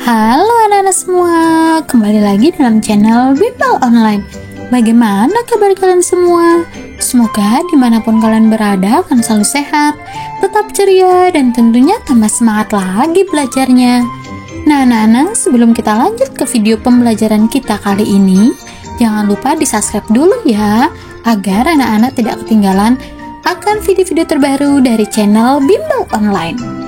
Halo anak-anak semua, kembali lagi dalam channel Bimbel Online. Bagaimana kabar kalian semua? Semoga dimanapun kalian berada akan selalu sehat, tetap ceria, dan tentunya tambah semangat lagi belajarnya. Nah anak-anak, sebelum kita lanjut ke video pembelajaran kita kali ini, jangan lupa di subscribe dulu ya, agar anak-anak tidak ketinggalan akan video-video terbaru dari channel Bimbel Online.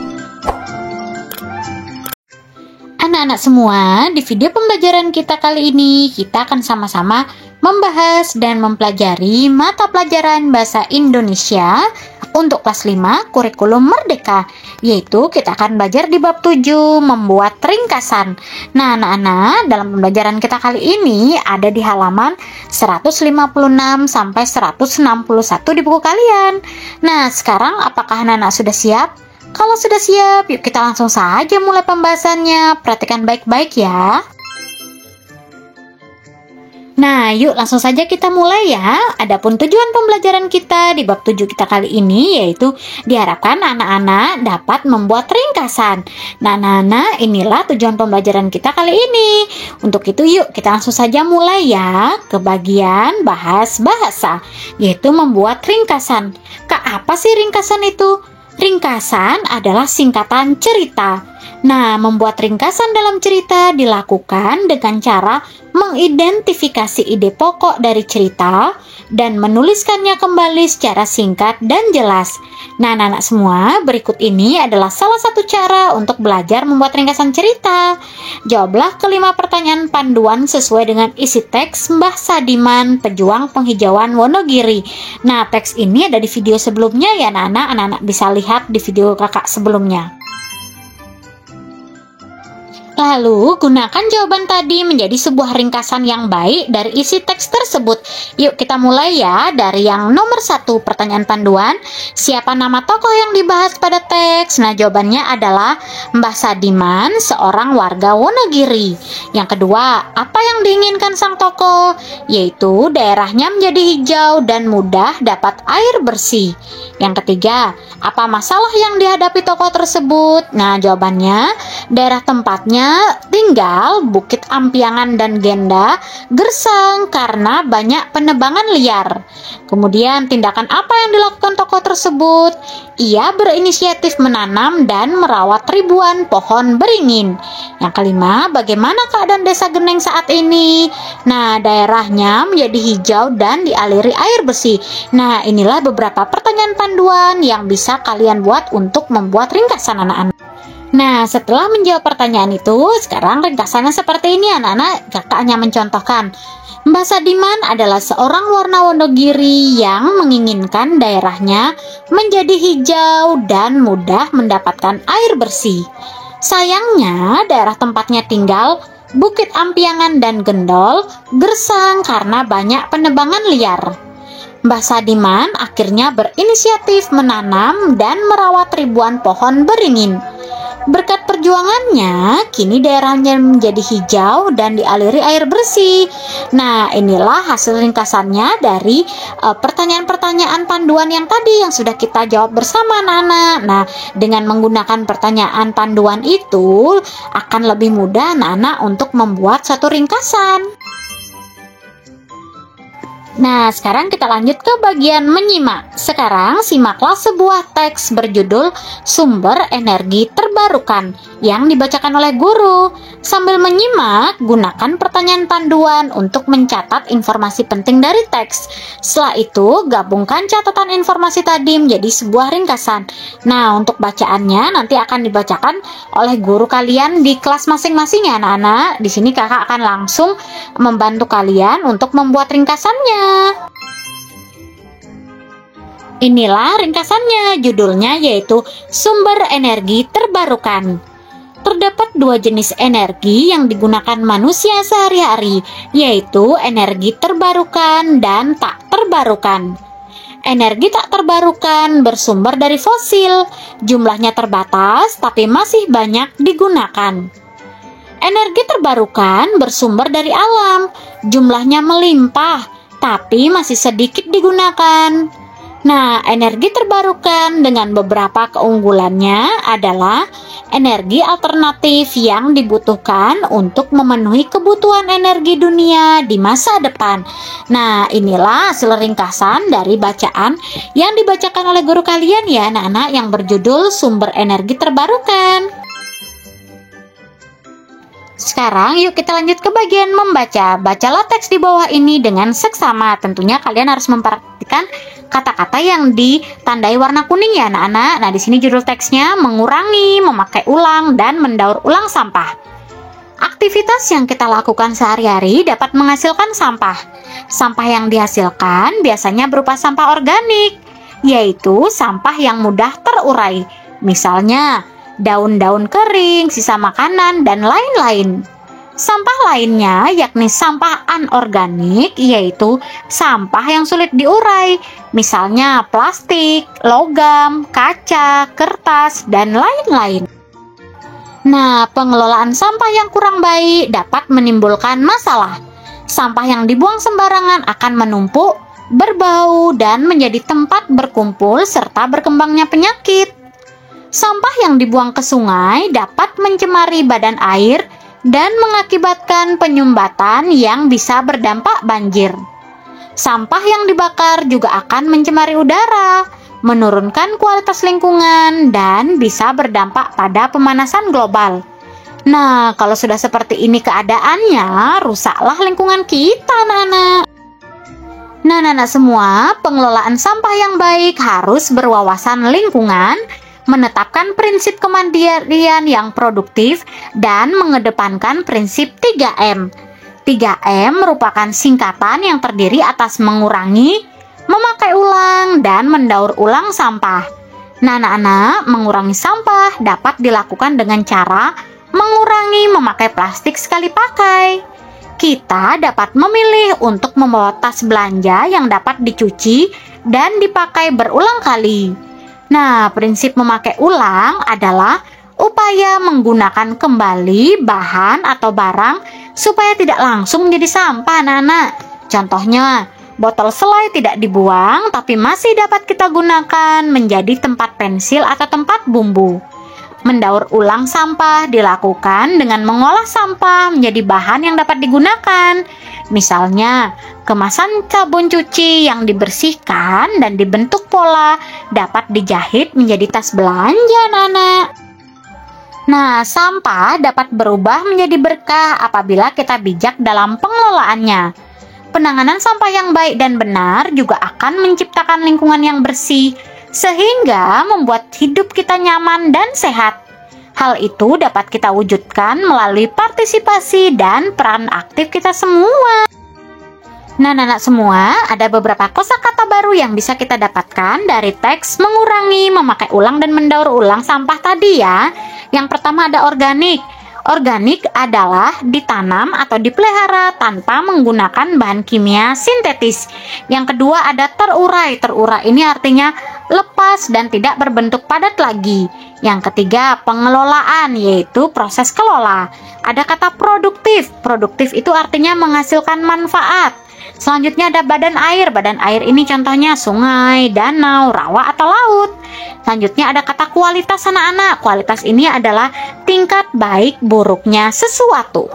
Anak-anak semua, di video pembelajaran kita kali ini, kita akan sama-sama membahas dan mempelajari mata pelajaran Bahasa Indonesia untuk kelas 5 kurikulum Merdeka, yaitu kita akan belajar di bab 7, membuat ringkasan. Nah, anak-anak, dalam pembelajaran kita kali ini ada di halaman 156 sampai 161 di buku kalian. Nah, sekarang apakah anak-anak sudah siap? Kalau sudah siap, yuk kita langsung saja mulai pembahasannya. Perhatikan baik-baik ya. Nah, yuk langsung saja kita mulai ya. Adapun tujuan pembelajaran kita di bab 7 kita kali ini yaitu diharapkan anak-anak dapat membuat ringkasan. Nah, anak-anak, inilah tujuan pembelajaran kita kali ini. Untuk itu yuk kita langsung saja mulai ya ke bagian bahas bahasa, yaitu membuat ringkasan. Apa sih ringkasan itu? Ringkasan adalah singkatan cerita. Nah, membuat ringkasan dalam cerita dilakukan dengan cara mengidentifikasi ide pokok dari cerita dan menuliskannya kembali secara singkat dan jelas. Nah, anak-anak semua, berikut ini adalah salah satu cara untuk belajar membuat ringkasan cerita. Jawablah kelima pertanyaan panduan sesuai dengan isi teks Mbah Sadiman, pejuang penghijauan Wonogiri. Nah, teks ini ada di video sebelumnya ya anak-anak. Anak-anak bisa lihat di video kakak sebelumnya. Lalu, gunakan jawaban tadi menjadi sebuah ringkasan yang baik dari isi teks tersebut. Yuk kita mulai ya dari yang nomor 1, pertanyaan panduan. Siapa nama tokoh yang dibahas pada teks? Nah, jawabannya adalah Mbah Sadiman, seorang warga Wonogiri. Yang kedua, apa yang diinginkan sang tokoh? Yaitu daerahnya menjadi hijau dan mudah dapat air bersih. Yang ketiga, apa masalah yang dihadapi tokoh tersebut? Nah, jawabannya, daerah tempatnya tinggal Bukit Ampiangan dan Genda gersang karena banyak penebangan liar. Kemudian tindakan apa yang dilakukan tokoh tersebut? Ia berinisiatif menanam dan merawat ribuan pohon beringin. Yang kelima, bagaimana keadaan desa Geneng saat ini? Nah, daerahnya menjadi hijau dan dialiri air bersih. Nah, inilah beberapa pertanyaan panduan yang bisa kalian buat untuk membuat ringkasan anak-anak. Nah, setelah menjawab pertanyaan itu, sekarang ringkasannya seperti ini anak-anak. Kakak hanya mencontohkan. Mbah Sadiman adalah seorang warga Wonogiri yang menginginkan daerahnya menjadi hijau dan mudah mendapatkan air bersih. Sayangnya, daerah tempatnya tinggal Bukit Ampiangan dan Gendol gersang karena banyak penebangan liar. Mbah Sadiman akhirnya berinisiatif menanam dan merawat ribuan pohon beringin. Berkat perjuangannya, kini daerahnya menjadi hijau dan dialiri air bersih. Nah, inilah hasil ringkasannya dari pertanyaan-pertanyaan panduan yang tadi yang sudah kita jawab bersama anak-anak. Nah, dengan menggunakan pertanyaan panduan itu akan lebih mudah anak-anak untuk membuat satu ringkasan. Nah, sekarang kita lanjut ke bagian menyimak. Sekarang simaklah sebuah teks berjudul Sumber Energi Terbarukan yang dibacakan oleh guru. Sambil menyimak, gunakan pertanyaan panduan untuk mencatat informasi penting dari teks. Setelah itu, gabungkan catatan informasi tadi menjadi sebuah ringkasan. Nah, untuk bacaannya nanti akan dibacakan oleh guru kalian di kelas masing-masing ya anak-anak. Di sini kakak akan langsung membantu kalian untuk membuat ringkasannya. Inilah ringkasannya, judulnya yaitu Sumber Energi Terbarukan. Terdapat dua jenis energi yang digunakan manusia sehari-hari, yaitu energi terbarukan dan tak terbarukan. Energi tak terbarukan bersumber dari fosil, jumlahnya terbatas tapi masih banyak digunakan. Energi terbarukan bersumber dari alam, jumlahnya melimpah tapi masih sedikit digunakan. Nah, energi terbarukan dengan beberapa keunggulannya adalah energi alternatif yang dibutuhkan untuk memenuhi kebutuhan energi dunia di masa depan. Nah, inilah hasil ringkasan dari bacaan yang dibacakan oleh guru kalian ya, anak-anak, yang berjudul Sumber Energi Terbarukan. Sekarang yuk kita lanjut ke bagian membaca. Bacalah teks di bawah ini dengan seksama. Tentunya kalian harus memperhatikan kata-kata yang ditandai warna kuning ya, anak-anak. Nah, di sini judul teksnya mengurangi, memakai ulang, dan mendaur ulang sampah. Aktivitas yang kita lakukan sehari-hari dapat menghasilkan sampah. Sampah yang dihasilkan biasanya berupa sampah organik, yaitu sampah yang mudah terurai. Misalnya, daun-daun kering, sisa makanan, dan lain-lain. Sampah lainnya yakni sampah anorganik, yaitu sampah yang sulit diurai, misalnya plastik, logam, kaca, kertas, dan lain-lain. Nah, pengelolaan sampah yang kurang baik dapat menimbulkan masalah. Sampah yang dibuang sembarangan akan menumpuk, berbau, dan menjadi tempat berkumpul serta berkembangnya penyakit. Sampah yang dibuang ke sungai dapat mencemari badan air dan mengakibatkan penyumbatan yang bisa berdampak banjir. Sampah yang dibakar juga akan mencemari udara, menurunkan kualitas lingkungan, dan bisa berdampak pada pemanasan global. Nah, kalau sudah seperti ini keadaannya, rusaklah lingkungan kita, anak-anak. Nah, anak-anak semua, pengelolaan sampah yang baik harus berwawasan lingkungan, menetapkan prinsip kemandirian yang produktif, dan mengedepankan prinsip 3M. 3M merupakan singkatan yang terdiri atas mengurangi, memakai ulang, dan mendaur ulang sampah. Nah, anak-anak, mengurangi sampah dapat dilakukan dengan cara mengurangi memakai plastik sekali pakai. Kita dapat memilih untuk membawa tas belanja yang dapat dicuci dan dipakai berulang kali. Nah, prinsip memakai ulang adalah upaya menggunakan kembali bahan atau barang supaya tidak langsung menjadi sampah, anak-anak. Contohnya, botol selai tidak dibuang tapi masih dapat kita gunakan menjadi tempat pensil atau tempat bumbu. Mendaur ulang sampah dilakukan dengan mengolah sampah menjadi bahan yang dapat digunakan. Misalnya, kemasan sabun cuci yang dibersihkan dan dibentuk pola dapat dijahit menjadi tas belanja, anak-anak. Nah, sampah dapat berubah menjadi berkah apabila kita bijak dalam pengelolaannya. Penanganan sampah yang baik dan benar juga akan menciptakan lingkungan yang bersih, sehingga membuat hidup kita nyaman dan sehat. Hal itu dapat kita wujudkan melalui partisipasi dan peran aktif kita semua. Nah, anak-anak semua, ada beberapa kosakata baru yang bisa kita dapatkan dari teks mengurangi, memakai ulang, dan mendaur ulang sampah tadi ya. Yang pertama ada organik. Organik adalah ditanam atau dipelihara tanpa menggunakan bahan kimia sintetis. Yang kedua ada terurai. Terurai ini artinya lepas dan tidak berbentuk padat lagi. Yang ketiga pengelolaan, yaitu proses kelola. Ada kata produktif. Produktif itu artinya menghasilkan manfaat. Selanjutnya ada badan air. Badan air ini contohnya sungai, danau, rawa, atau laut. Selanjutnya ada kata kualitas, anak-anak. Kualitas ini adalah tingkat baik buruknya sesuatu.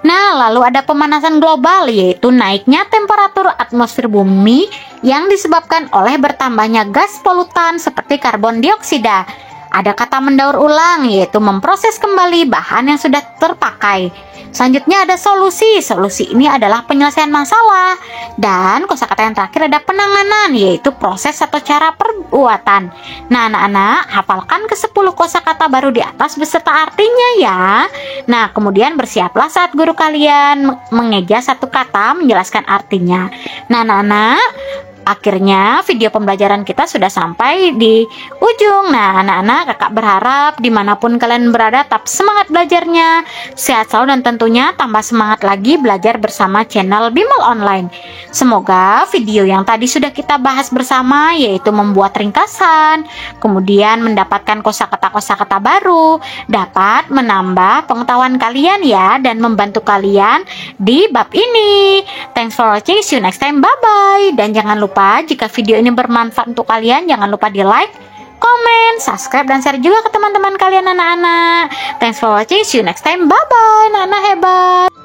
Nah, lalu ada pemanasan global, yaitu naiknya temperatur atmosfer bumi yang disebabkan oleh bertambahnya gas polutan seperti karbon dioksida. Ada kata mendaur ulang, yaitu memproses kembali bahan yang sudah terpakai. Selanjutnya ada solusi. Solusi ini adalah penyelesaian masalah. Dan kosakata yang terakhir ada penanganan, yaitu proses atau cara perbuatan. Nah, anak-anak, hafalkan ke-10 kosakata baru di atas beserta artinya ya. Nah, kemudian bersiaplah saat guru kalian mengeja satu kata menjelaskan artinya. Nah, anak-anak, akhirnya video pembelajaran kita sudah sampai di ujung. Nah, anak-anak, kakak berharap dimanapun kalian berada tetap semangat belajarnya, sehat selalu, dan tentunya tambah semangat lagi belajar bersama channel Bimbel Online. Semoga video yang tadi sudah kita bahas bersama, yaitu membuat ringkasan, kemudian mendapatkan kosakata-kosakata baru, dapat menambah pengetahuan kalian ya, dan membantu kalian di bab ini. Thanks for watching, see you next time, bye-bye. Dan jangan lupa lupa jika video ini bermanfaat untuk kalian, jangan lupa di like, komen, subscribe, dan share juga ke teman-teman kalian anak-anak. Thanks for watching, see you next time, bye-bye anak-anak hebat.